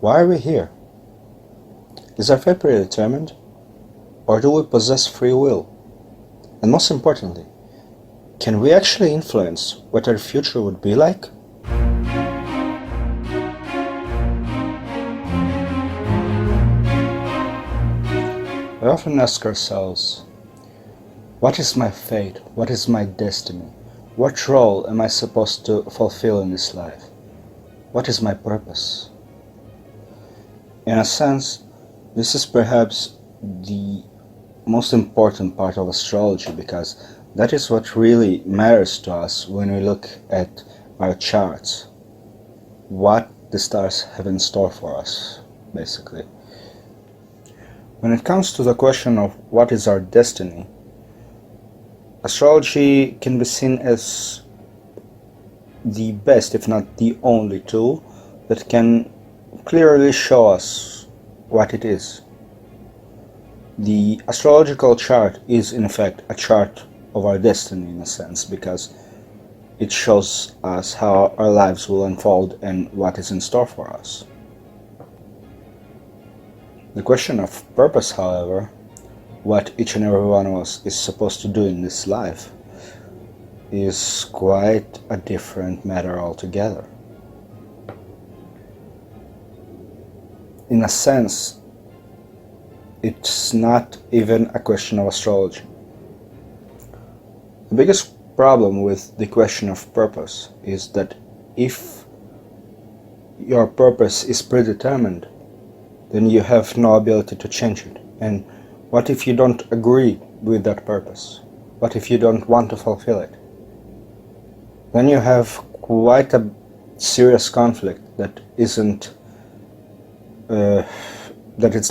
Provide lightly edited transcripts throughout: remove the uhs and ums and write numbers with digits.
Why are we here? Is our fate predetermined? Or do we possess free will? And most importantly, can we actually influence what our future would be like? We often ask ourselves, what is my fate? What is my destiny? What role am I supposed to fulfill in this life? What is my purpose? In a sense, this is perhaps the most important part of astrology, because that is what really matters to us when we look at our charts. What the stars have in store for us, basically. When it comes to the question of what is our destiny, astrology can be seen as the best, if not the only tool that can clearly show us what it is. The astrological chart is in fact a chart of our destiny in a sense, because it shows us how our lives will unfold and what is in store for us. The question of purpose, however, what each and every one of us is supposed to do in this life, is quite a different matter altogether. In a sense, it's not even a question of astrology. The biggest problem with the question of purpose is that if your purpose is predetermined, then you have no ability to change it. And what if you don't agree with that purpose? What if you don't want to fulfill it? Then you have quite a serious conflict that it's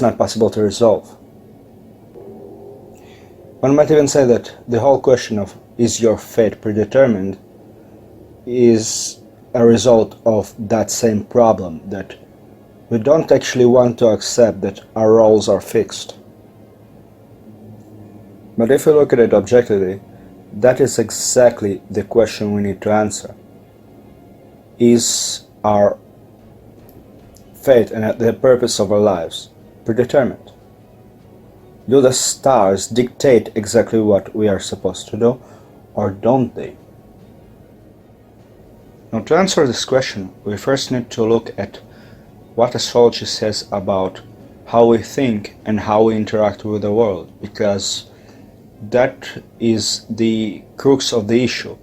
not possible to resolve. One might even say that the whole question of is your fate predetermined is a result of that same problem, that we don't actually want to accept that our roles are fixed. But if you look at it objectively, that is exactly the question we need to answer. Is our fate and the purpose of our lives predetermined? Do the stars dictate exactly what we are supposed to do, or don't they? Now, to answer this question, we first need to look at what astrology says about how we think and how we interact with the world, because that is the crux of the issue.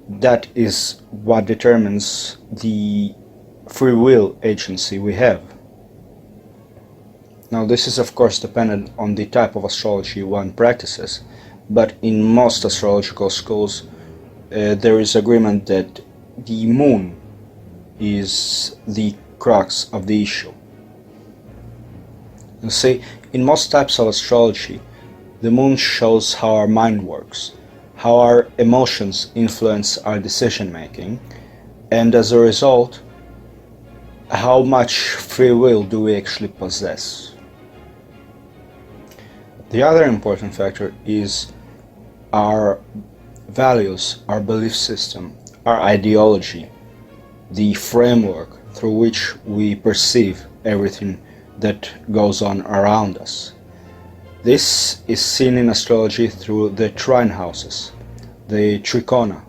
That is what determines the free will agency we have. Now, this is of course dependent on the type of astrology one practices, but in most astrological schools there is agreement that the moon is the crux of the issue. You see, in most types of astrology, the moon shows how our mind works, how our emotions influence our decision making, and as a result, how much free will do we actually possess. The other important factor is our values, our belief system, our ideology, the framework through which we perceive everything that goes on around us. This is seen in astrology through the trine houses, the trikona.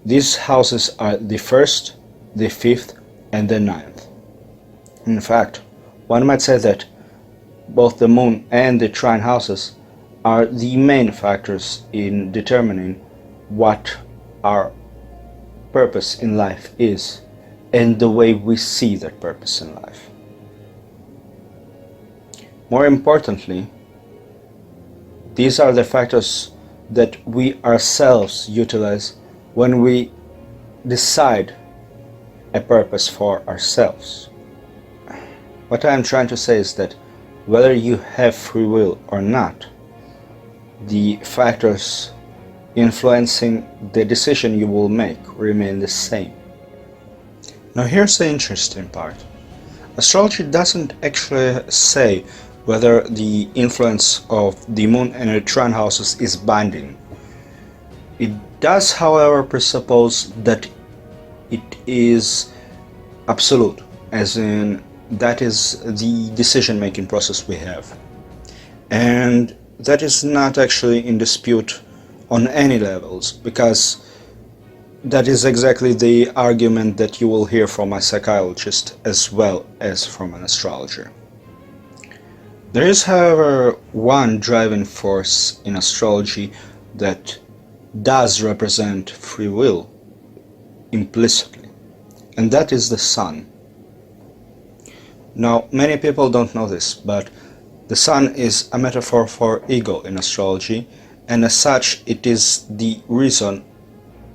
These houses are the first, the fifth, and the ninth. In fact, one might say that both the moon and the trine houses are the main factors in determining what our purpose in life is and the way we see that purpose in life. More importantly, these are the factors that we ourselves utilize when we decide a purpose for ourselves. What I am trying to say is that whether you have free will or not, the factors influencing the decision you will make remain the same. Now, here's the interesting part. Astrology doesn't actually say whether the influence of the moon and the trine houses is binding. It does, however, presuppose that it is absolute, as in that is the decision-making process we have. And that is not actually in dispute on any levels, because that is exactly the argument that you will hear from a psychologist as well as from an astrologer. There is, however, one driving force in astrology that does represent free will implicitly, and that is the sun. Now, many people don't know this, but the sun is a metaphor for ego in astrology, and as such it is the reason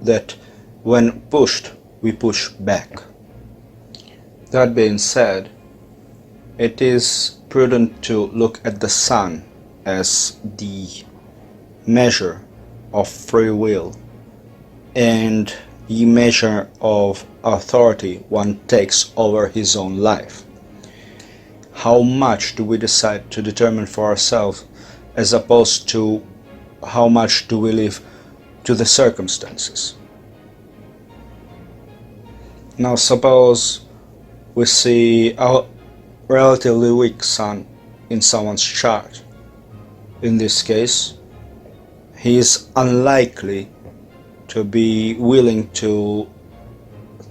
that when pushed, we push back. That being said, it is prudent to look at the sun as the measure of free will and the measure of authority one takes over his own life. How much do we decide to determine for ourselves, as opposed to how much do we leave to the circumstances? Now suppose we see a relatively weak sun in someone's chart. In this case, he is unlikely to be willing to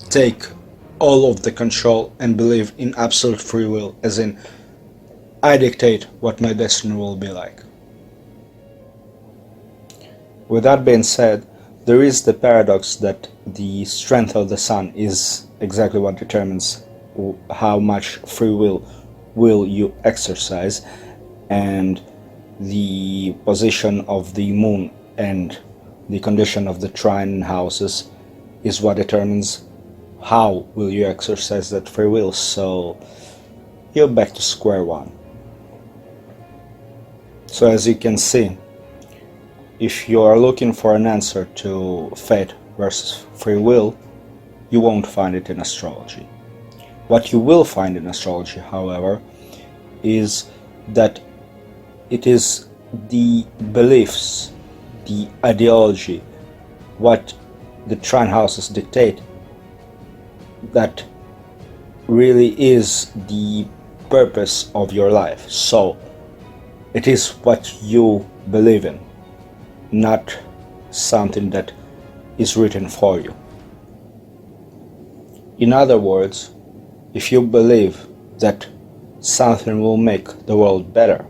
take all of the control and believe in absolute free will, as in, I dictate what my destiny will be like. With that being said, there is the paradox that the strength of the sun is exactly what determines how much free will you exercise, and the position of the moon and the condition of the trine houses is what determines how will you exercise that free will. So you're back to square one. So as you can see, if you are looking for an answer to fate versus free will, you won't find it in astrology. What you will find in astrology, however, is that it is the beliefs, the ideology, what the trine houses dictate, that really is the purpose of your life. So it is what you believe in, not something that is written for you. In other words, if you believe that something will make the world better,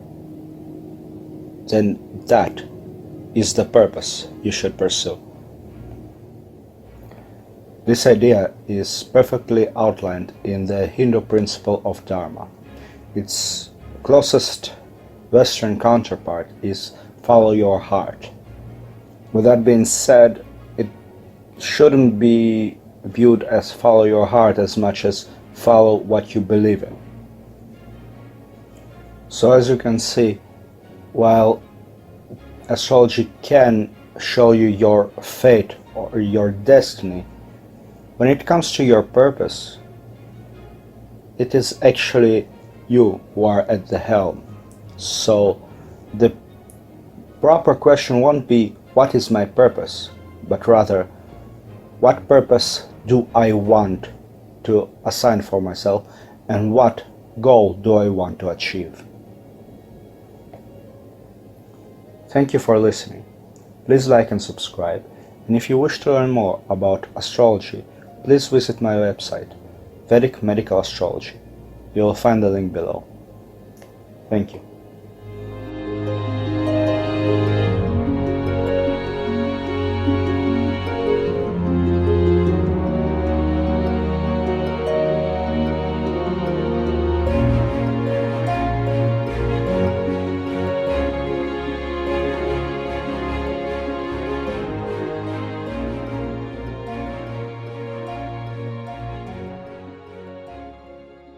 then that is the purpose you should pursue. This idea is perfectly outlined in the Hindu principle of Dharma. Its closest Western counterpart is follow your heart. With that being said, it shouldn't be viewed as follow your heart as much as follow what you believe in. So as you can see, while astrology can show you your fate or your destiny, when it comes to your purpose, it is actually you who are at the helm. So the proper question won't be what is my purpose, but rather what purpose do I want to assign for myself, and what goal do I want to achieve. Thank you for listening. Please like and subscribe, and if you wish to learn more about astrology, please visit my website, Vedic Medical Astrology. You will find the link below. Thank you.